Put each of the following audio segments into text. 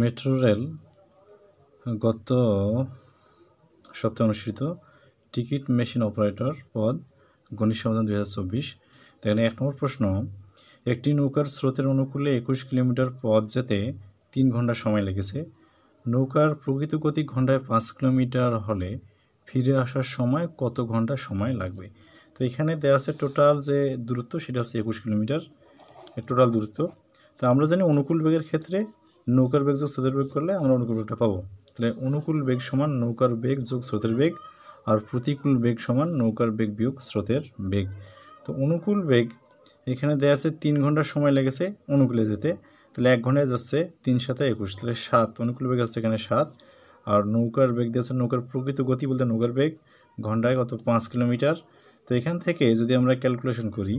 Metro rail গত সপ্তাহে অনুষ্ঠিত টিকিট মেশিন অপারেটর পদ গণিত সমাধান 2024। এখানে 1 নম্বর প্রশ্ন, একটি নৌকার স্রোতের অনুকূলে 21 কিলোমিটার পথ যেতে 3 ঘন্টা সময় লেগেছে। নৌকার প্রকৃত গতি ঘন্টায় 5 কিলোমিটার হলে ফিরে আসার সময় কত ঘন্টা সময় লাগবে? তো এখানে দেওয়া আছে টোটাল যে দূরত্ব সেটা হচ্ছে 21 কিলোমিটার টোটাল দূরত্ব। তো আমরা জানি অনুকূল বেগের ক্ষেত্রে নৌকার বেগ যোগ স্রোতের বেগ করলে আমরা অনুকূল বেগটা পাবো। তাহলে অনুকূল বেগ সমান নৌকার বেগ যোগ স্রোতের বেগ, আর প্রতিকূল বেগ সমান নৌকার বেগ বিয়োগ স্রোতের বেগ। তো অনুকূল বেগ এখানে দেওয়া আছে 3 ঘন্টা সময় লেগেছে অনুকূলে যেতে, তাহলে 1 ঘন্টায় যাচ্ছে 3 × 7 = 21, তাহলে 7 অনুকূল বেগ আছে এখানে 7। আর নৌকার বেগ দিয়েছে, নৌকার প্রকৃত গতি বলতে নৌকার বেগ ঘন্টায় কত 5 কিলোমিটার। তো এখান থেকে যদি আমরা ক্যালকুলেশন করি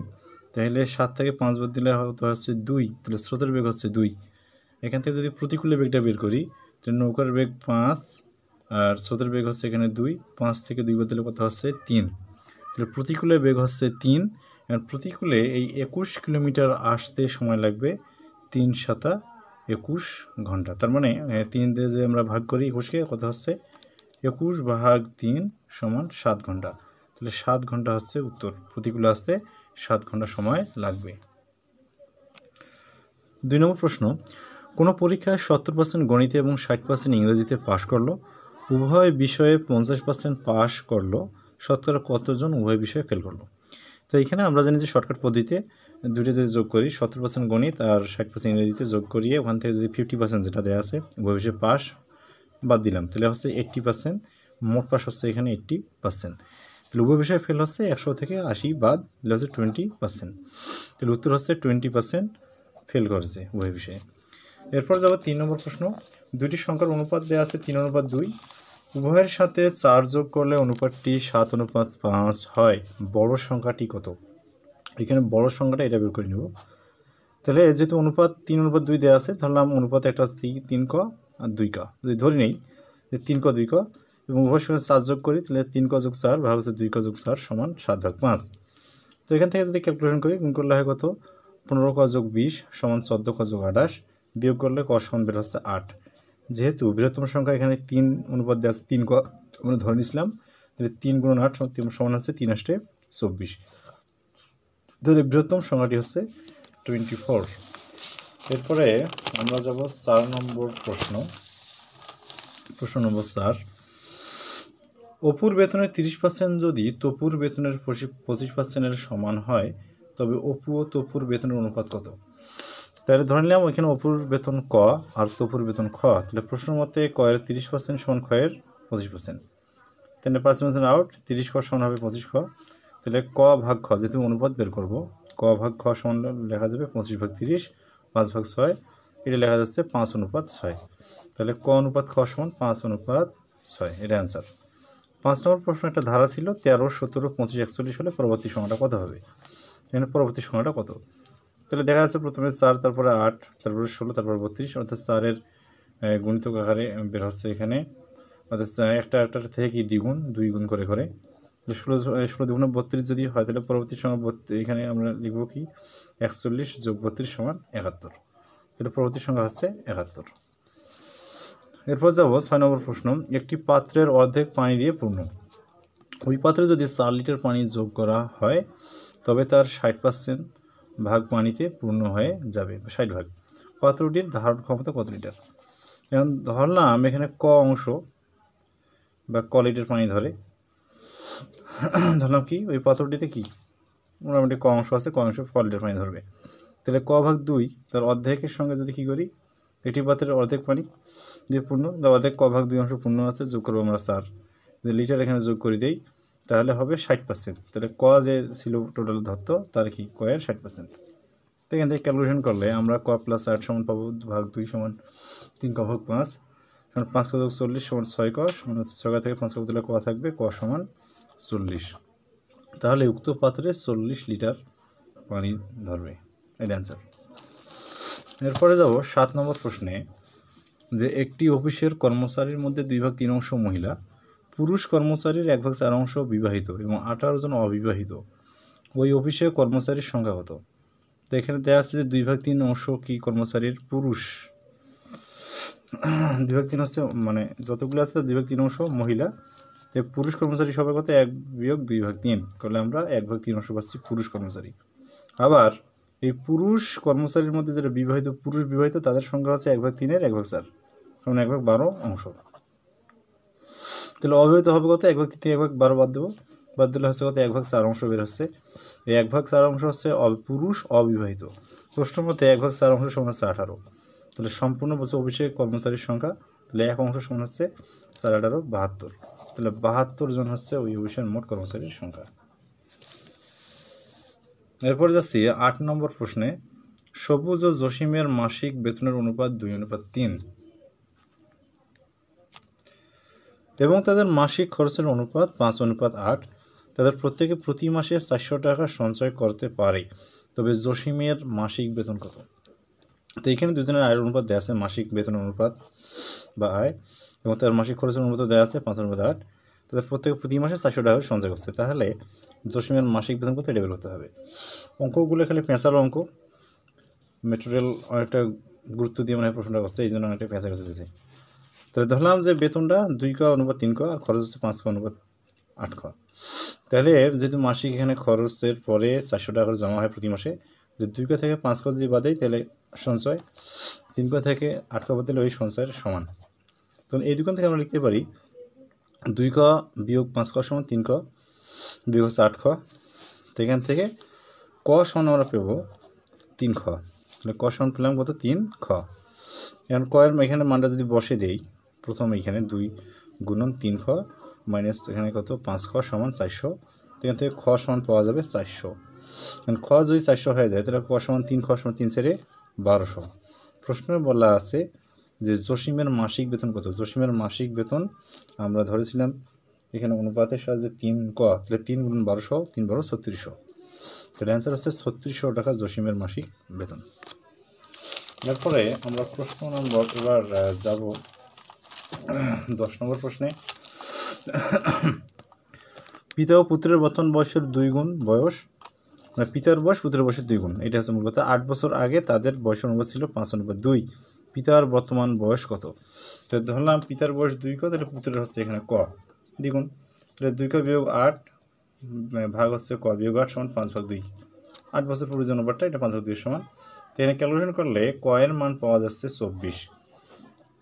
তাহলে 7 থেকে 5 বাদ দিলে হচ্ছে 2, তাহলে স্রোতের বেগ হচ্ছে 2। এখান থেকে যদি প্রতিকূলের বেগটা বের করি তাহলে নৌকার বেগ 5 আর স্রোতের বেগ হচ্ছে এখানে 2, 5 থেকে 2 বাদ দিলে কত হচ্ছে 3, তাহলে প্রতিকূলের বেগ হচ্ছে 3। আর প্রতিকূলে এই 21 কিলোমিটার আসতে সময় লাগবে 3 × 7 = 21 ঘন্টা। তার মানে 3 দিয়ে যে আমরা ভাগ করি 21কে, কত হচ্ছে 21/3 = 7 ঘন্টা। তাহলে 7 ঘন্টা হচ্ছে উত্তর, প্রতিকূলে আসতে 7 ঘন্টা সময় লাগবে। 2 নম্বর প্রশ্ন, কোনো পরীক্ষায় 70% গণিতে এবং 60% ইংরেজিতে পাশ করলো, উভয় বিষয়ে 50% পাশ করলো, শতকরা কতজন উভয় বিষয়ে ফেল করলো? তো এখানে আমরা জানি যে শর্টকাট পদ্ধতিতে দুটো যদি যোগ করি 70% গণিত আর 60% ইংরেজিতে যোগ করিয়ে ওখান থেকে যদি 50% যেটা দেওয়া আছে উভয় বিষয়ে পাস বাদ দিলাম, তাহলে হচ্ছে 80%, মোট পাস হচ্ছে এখানে 80%। তাহলে উভয় বিষয়ে ফেল হচ্ছে 100 থেকে 80 বাদ দিলে হচ্ছে 20%, তাহলে উত্তর হচ্ছে 20% ফেল করেছে উভয় বিষয়ে। এরপর যাব 3 নম্বর প্রশ্ন, দুটি সংখ্যার অনুপাত দেওয়া আছে 3:2, উভয়ের সাথে 4 যোগ করলে অনুপাতটি 7:5 হয়, বড় সংখ্যাটি কত? এখানে বড় সংখ্যাটা এটা বের করে নেব। তাহলে যেহেতু অনুপাত 3:2 দেওয়া আছে, ধরলাম অনুপাত একটা 3 ক আর 2 ক, যদি ধরে নেই যে 3 ক 2 ক এবং উভয়ের সঙ্গে 4 যোগ করি তাহলে 3 ক যোগ 4 ভাগ হচ্ছে 2 ক যোগ 4 সমান 7/5। তো এখান থেকে যদি ক্যালকুলেশন করি গুণ করলে হয় কত 15 ক যোগ 20 সমান 14 ক যোগ 28, বিয়োগ করলে ক সমান বের হচ্ছে 8। যেহেতু বৃহত্তম সংখ্যা এখানে 3 অনুপাত দেওয়া আছে 3 ক আমরা ধরে নিয়েছিলাম, তাহলে 3 × 8 সমান হচ্ছে 3 × 8 = 24। তাহলে বৃহত্তম সংখ্যাটি হচ্ছে 24। এরপরে আমরা যাব 4 নম্বর প্রশ্ন নম্বর 4, অপুর বেতনের 30% যদি তপুর বেতনের 25%-এর সমান হয় তবে অপু ও তপুর বেতনের অনুপাত কত? তাহলে ধরে নিলাম ওইখানে অপুর বেতন ক আর তপুর বেতন খ, তাহলে প্রশ্ন মতে ক এর 30% সমান খ এর 25%, তাহলে পার্সেন্টেজ আউট 30 খ সমান হবে 25 খ। তাহলে ক ভাগ খ যেহেতু অনুপাত বের করব, ক ভাগ খ সমান লেখা যাবে 25/30, 5/6, এটা লেখা যাচ্ছে 5:6। তাহলে ক অনুপাত খ সমান 5:6, এটা অ্যান্সার। 5 নম্বর প্রশ্ন, একটা ধারা ছিল 13, 17, 25, 41 হলে পরবর্তী সংখ্যাটা কত হবে? এখানে পরবর্তী সংখ্যাটা কত? তাহলে দেখা যাচ্ছে প্রথমে 4, তারপরে 8, তারপরে 16, তারপরে 32, অর্থাৎ 4-এর গুণিতক আকারে বের হচ্ছে এখানে, অর্থাৎ একটা থেকে কি দ্বিগুণ 2 গুণ করে 16 2 32 যদি হয় তাহলে পরবর্তী সংখ্যা এখানে আমরা লিখব কি 41 যোগ 32 সমান 71, তাহলে পরবর্তী সংখ্যা হচ্ছে 71। এরপর যাব 6 নম্বর প্রশ্ন, একটি পাত্রের অর্ধেক পানি দিয়ে পূর্ণ, ওই পাত্রে যদি 4 লিটার পানি যোগ করা হয় তবে তার 60% ভাগ পানিতে পূর্ণ হয়ে যাবে, 60 ভাগ। পাত্রটির ধারণ ক্ষমতা কত লিটার? এখন ধরলাম এখানে ক অংশ বা ক লিটার পানি ধরে, ধরলাম কি ওই পাত্রটিতে কি মোটামুটি ক অংশ আছে, ক অংশ ক লিটার পানি ধরবে, তাহলে ক ভাগ 2 তার অর্ধেকের সঙ্গে যদি কী করি একটি পাত্রের অর্ধেক পানি দিয়ে পূর্ণ, অর্ধেক ক ভাগ 2 অংশ পূর্ণ আছে, যোগ করবো আমরা 4, যদি লিটার এখানে যোগ করে দেই তাহলে হবে 60%, তাহলে ক যে ছিল টোটাল ধরত তার কি ক এর 60%। তো এখান থেকে ক্যালকুলেশন করলে আমরা ক + 8 সমান পাবো ভাগ 2 সমান 3 ক ভাগ 5 সমান 5 ক যোগ 40 সমান 6 ক সমান হচ্ছে 6 থেকে 5 ক দিলে ক থাকবে, ক সমান 40। তাহলে উক্ত পাত্রে 40 লিটার পানি ধরবে, এটা অ্যান্সার। এরপরে যাব 7 নম্বর প্রশ্নে, যে একটি অফিসের কর্মচারীর মধ্যে 2/3 মহিলা, পুরুষ কর্মচারীর 1/4 বিবাহিত এবং 18 জন অবিবাহিত, ওই অফিসের কর্মচারীর সংখ্যা কত? তো এখানে দেওয়া আছে যে 2/3 কি কর্মচারীর পুরুষ, 2/3 হচ্ছে মানে যতগুলো আছে 2/3 অংশ মহিলা, তো পুরুষ কর্মচারী সবাই কত 1-2/3 করলে আমরা 1/3 অংশ পাচ্ছি পুরুষ কর্মচারী। আবার এই পুরুষ কর্মচারীর মধ্যে যেটা বিবাহিত, পুরুষ বিবাহিত তাদের সংখ্যা হচ্ছে 1/3 1/4 মানে 1/12 অংশ। তাহলে অবিবাহিত হবে কত 1/3 1/12 বাদ দিলে হচ্ছে কত 1/4 অংশ বের হচ্ছে। এই 1/4 অংশ হচ্ছে পুরুষ অবিবাহিত। প্রশ্ন মতে 1/4 অংশ সমান হচ্ছে 18। তাহলে সম্পূর্ণ বলছে অভিষেক কর্মচারীর সংখ্যা, তাহলে এক অংশ সমান হচ্ছে 4-18 72। তাহলে 72 জন হচ্ছে ওই অফিসের মোট কর্মচারীর সংখ্যা। এরপর যাচ্ছি 8 নম্বর প্রশ্নে, সবুজ ও জসিমের মাসিক বেতনের অনুপাত 2:3 এবং তাদের মাসিক খরচের অনুপাত 5:8। তাদের প্রত্যেকে প্রতি মাসে 400 টাকা সঞ্চয় করতে পারে, তবে জসিমের মাসিক বেতন কত? তো এখানে দুজনের আয়ের অনুপাত দেওয়া আছে, মাসিক বেতনের অনুপাত বা আয়, এবং তার মাসিক খরচের অনুপাত দেওয়া আছে 5:8। তাদের প্রত্যেকে প্রতি মাসে 400 টাকা সঞ্চয় করছে, তাহলে জসিমের মাসিক বেতন কত এটা বের করতে হবে। অঙ্কগুলো খালি পেঁচালো অঙ্ক, ম্যাটেরিয়াল অনেকটা গুরুত্ব দিয়ে মানে প্রশ্নটা করছে, এই জন্য অনেকটা পেঁচা কাছে দিয়েছে। তাহলে ধরলাম যে বেতনটা 2 ক অনুপাত 3 ক আর খরচ হচ্ছে 5 ক অনুপাত 8 ক। তাহলে যেহেতু মাসিক এখানে খরচের পরে 400 টাকা করে জমা হয় প্রতি মাসে, যে 2 ক থেকে 5 ক যদি বাদ দেয় তাহলে সঞ্চয়, 3 ক থেকে 8 ক বাদ দিলে ওই সঞ্চয়ের সমান। তখন এই দুখান থেকে আমরা লিখতে পারি 2 ক বিয়োগ 5 ক সমান 3 ক বিয়োগ হচ্ছে 8 ক। তো এখান থেকে ক সমান আমরা পেব 3 খ। তাহলে ক সমান পেলাম কত 3 খ। এখন কয়ের এখানে মানটা যদি বসে দেই, প্রথম এখানে 2 গুণন 3 খ মাইনাস এখানে কত 5 খ সমান 400। এখান থেকে খ সমান পাওয়া যাবে 400। এখন খ যদি 400 হয়ে যায় তাহলে ক সমান 3 খ সমান 3 × 1200। প্রশ্নে বলা আছে যে জসিমের মাসিক বেতন কত। জসিমের মাসিক বেতন আমরা ধরেছিলাম এখানে অনুপাতের সাহায্যে 3 ক, তাহলে 3 × 1200 3 × 12 3600। তাহলে অ্যান্সার হচ্ছে 3600 টাকা জসিমের মাসিক বেতন। এরপরে আমরা প্রশ্ন নম্বর এবার যাব 10 নম্বর প্রশ্নে। পিতা ও পুত্রের বর্তমান বয়সের 2 গুণ বয়স, মানে পিতার বয়স পুত্রের বয়সের 2 গুণ, এটা হচ্ছে মূল কথা। 8 বছর আগে তাদের বয়সের অনুপাত ছিল 5:2। পিতার বর্তমান বয়স কত? তো ধরলাম পিতার বয়স 2 ক, তাহলে পুত্রের হচ্ছে এখানে ক দ্বিগুণ, তাহলে 2 ক বিয়োগ 8 ভাগ হচ্ছে ক বিয়োগ 8 সমান 5/2। 8 বছর পূর্বে যে অনুপাতটা এটা 5/2 সমান। তো এখানে ক্যালকুলেশন করলে ক এর মান পাওয়া যাচ্ছে 24।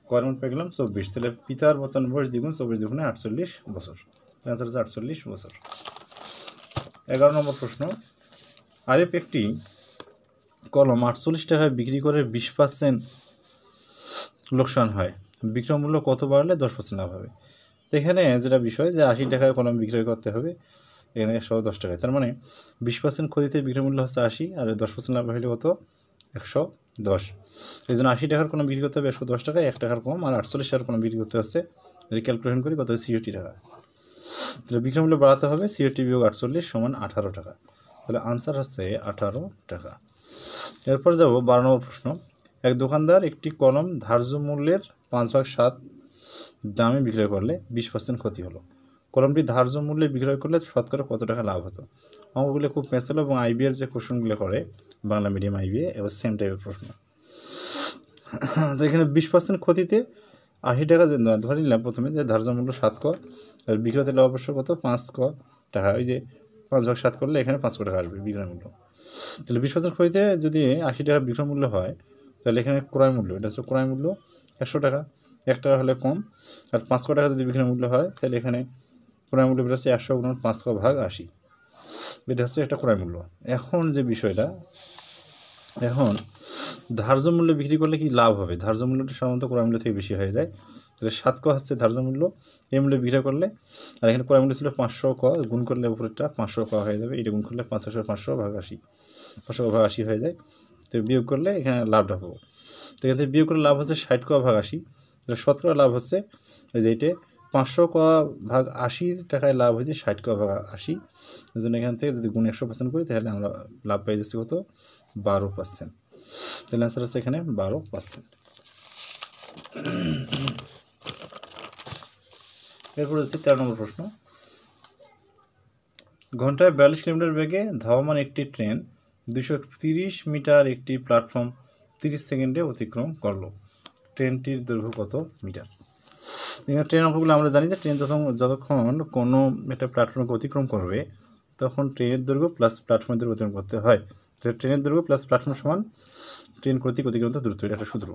ক এর মান পেয়ে গেলাম 24। তাহলে পিতার বর্তমান বয়স দ্বিগুণ, 24 দ্বিগুণে 48 বছর। অ্যান্সার হচ্ছে 48 বছর। 11 নম্বর প্রশ্ন, আরিফ একটি কলম 48 টাকায় বিক্রি করে 20% লোকসান হয়, বিক্রয় মূল্য কত বাড়লে 10% লাভ হবে? তো এখানে যেটা বিষয় যে 80 টাকায় কলম বিক্রয় করতে হবে, এখানে 110 টাকায়, তার মানে 20% ক্ষতিতে বিক্রয় মূল্য হচ্ছে 80 আর 10% লাভ হলে কত 110। এই জন্য 80 টাকার কলম বিক্রি করতে হবে 110 টাকায়, 1 টাকার কম, আর 48 টাকার কলম বিক্রি করতে হচ্ছে, যদি ক্যালকুলেশন করি কত হয় 66 টাকা। তাহলে বিক্রয় মূল্য বাড়াতে হবে 66 বিয়োগ 48 সমান 18 টাকা। তাহলে আনসার হচ্ছে 18 টাকা। এরপর যাব 12 নম্বর প্রশ্ন। এক দোকানদার একটি কলম ধার্য মূল্যের 5/7 দামে বিক্রয় করলে 20% ক্ষতি হলো। কলমটি ধার্য মূল্যে বিক্রয় করলে শতকরা কত টাকা লাভ হতো? অঙ্কগুলো খুব পেঁচালো এবং আইবিএর যে কোশ্চেনগুলো করে বাংলা মিডিয়াম আইবিএ এবার সেম টাইপের প্রশ্ন। তো এখানে 20% ক্ষতিতে 80 টাকা ধরে নিলাম প্রথমে, যে ধার্য মূল্য 7 ক আর বিক্রয় লাভ অবশ্য কত 5 ক টাকা, ওই যে 5/7 করলে এখানে 5 ক টাকা আসবে বিক্রয় মূল্য। তাহলে 20% ক্ষতিতে যদি 80 টাকা বিক্রয় মূল্য হয়, তাহলে এখানে ক্রয় মূল্য, এটা হচ্ছে ক্রয় মূল্য 100 টাকা, 1 টাকা হলে কম, আর 5 ক টাকা যদি বিক্রয় মূল্য হয় তাহলে এখানে ক্রয় মূল্য বেরোচ্ছে 100 গুণন 5 ক ভাগ 80, এটা হচ্ছে একটা ক্রয় মূল্য। এখন যে বিষয়টা, এখন ধার্য মূল্যে বিক্রি করলে কি লাভ হবে? ধার্য মূল্যটা সাধারণত ক্রয় মূল্য থেকে বেশি হয়ে যায়। তাহলে 7 ক হচ্ছে ধার্য মূল্য, এই মূল্যে বিক্রয় করলে, আর এখানে ক্রয় মূল্য ছিল 500 ক, গুণ করলে উপরেরটা 500 ক হয়ে যাবে, এটা গুণ করলে 500 ভাগ 80, 500 ভাগ 80 হয়ে যায়। তো বিয়োগ করলে এখানে লাভটা পাবো। তো এখান থেকে বিয়োগ করলে লাভ হচ্ছে 60 ক ভাগ 80, তাহলে শতকরা লাভ হচ্ছে এই যে এটা 500 ক ভাগ 80 টাকায় লাভ হয়েছে 60 ক ভাগ 80। এই জন্য এখান থেকে যদি গুণ 100% করি তাহলে আমরা লাভ পাই যাচ্ছি কত 12%। তাহলে অ্যান্সার হচ্ছে এখানে 12%। এরপর হচ্ছে 13 নম্বর প্রশ্ন। ঘন্টায় 42 কিলোমিটার বেগে ধাবমান একটি ট্রেন 230 মিটার একটি প্ল্যাটফর্ম 30 সেকেন্ডে অতিক্রম করলো। ট্রেনটির দৈর্ঘ্য কত মিটার। এখানে ট্রেন অঙ্কগুলো আমরা জানি যে ট্রেন যতক্ষণ কোনো একটা প্ল্যাটফর্মকে অতিক্রম করবে তখন ট্রেনের দৈর্ঘ্য প্লাস প্ল্যাটফর্মের দৈর্ঘ্য অতিক্রম করতে হয়। তাহলে ট্রেনের দৈর্ঘ্য প্লাস প্ল্যাটফর্ম সমান ট্রেন কর্তৃক অতিক্রান্ত দূরত্ব, এটা একটা সূত্র।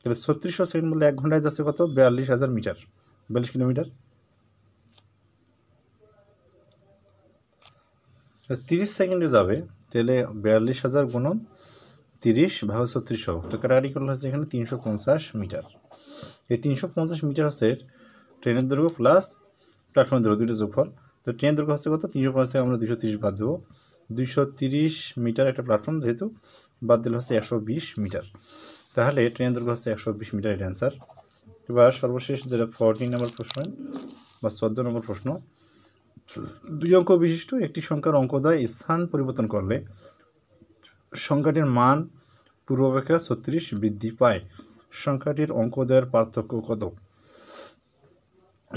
তাহলে 3600 সেকেন্ড বলতে 1 ঘন্টায় যাচ্ছে কত, 42,000 মিটার, 42 কিলোমিটার। 30 সেকেন্ডে যাবে, তাহলে 42,000 গুণন 30 ভাগ 3600, তো কাটাকাটি করলে হচ্ছে এখানে 350 মিটার। এই 350 মিটার হচ্ছে ট্রেনের দৈর্ঘ্য প্লাস প্ল্যাটফর্মের দৈর্ঘ্য, দুইটা যোগফল। তো ট্রেনের দৈর্ঘ্য হচ্ছে কত, 350 থেকে আমরা 230 বাদ দেবো, 230 মিটার একটা প্ল্যাটফর্ম, যেহেতু বাদ দিলে হচ্ছে 120 মিটার। তাহলে ট্রেনের দৈর্ঘ্য হচ্ছে 120 মিটার, এটা অ্যান্সার। এবার সর্বশেষ যেটা 14 নম্বর প্রশ্ন বা 14 নম্বর প্রশ্ন, 2 অঙ্ক বিশিষ্ট একটি সংখ্যার অঙ্কদ্বয় স্থান পরিবর্তন করলে সংখ্যাটির মান পূর্বাপেক্ষা 36 বৃদ্ধি পায়, সংখ্যাটির অঙ্কদ্বয়ের পার্থক্য কত।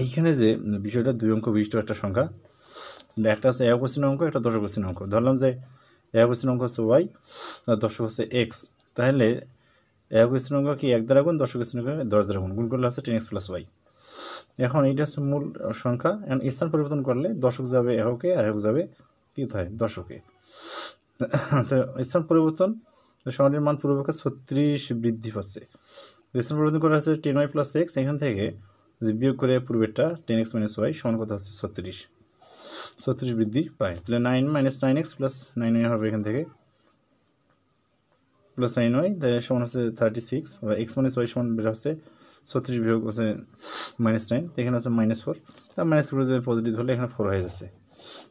এইখানে যে বিষয়টা 2 অঙ্ক বিশিষ্ট একটা সংখ্যা, একটা হচ্ছে একক স্থানীয় অঙ্ক, একটা দশক স্থানীয় অঙ্ক। ধরলাম যে একক স্থানীয় অঙ্ক হচ্ছে ওয়াই আর দশক হচ্ছে এক্স, তাহলে একক স্থানীয় অঙ্ক কি 1 দ্বারা গুণ, দশক স্থানীয় অঙ্ক 10 দ্বারা গুণ করলে হচ্ছে 10x + y। এখন এইটা হচ্ছে মূল সংখ্যা, এখন স্থান পরিবর্তন করলে দশক যাবে এককে আর একক যাবে কি হয় দশকে। তো স্থান পরিবর্তন, সংখ্যাটির মান পূর্বাপেক্ষা 36 বৃদ্ধি পাচ্ছে। স্থান পরিবর্তন করা হচ্ছে 10y + x, এখান থেকে যদি বিয়োগ করে পূর্বেরটা 10x - y সমান কত হচ্ছে 36 বৃদ্ধি পায়। তাহলে 9 - 9x + 9y হবে এখান থেকে, প্লাস 9y সমান হচ্ছে 36, বা x - y সমান বের হচ্ছে 36 বিয়োগ হচ্ছে -9, এখানে হচ্ছে -4, তার -4 যদি পজিটিভ হলে এখানে 4 হয়ে যাচ্ছে।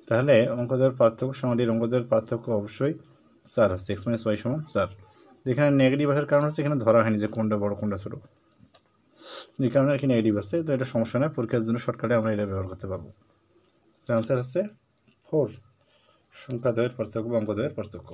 তাহলে অঙ্কদ্বয়ের পার্থক্য, সংখ্যাটির অঙ্কদ্বয়ের পার্থক্য অবশ্যই 4 হচ্ছে, x - y সমান 4। এখানে নেগেটিভ আসার কারণ হচ্ছে এখানে ধরা হয়নি যে কোনটা বড় কোনটা ছোটো, এই কারণে আর কি নেগেটিভ আসছে। তো এটা সমস্যা নয়, পরীক্ষার জন্য শর্টকাটে আমরা এটা ব্যবহার করতে পারবো। আনসার হচ্ছে 4, সংখ্যাদ্বয়ের পার্থক্য বা অঙ্কদ্বয়ের পার্থক্য।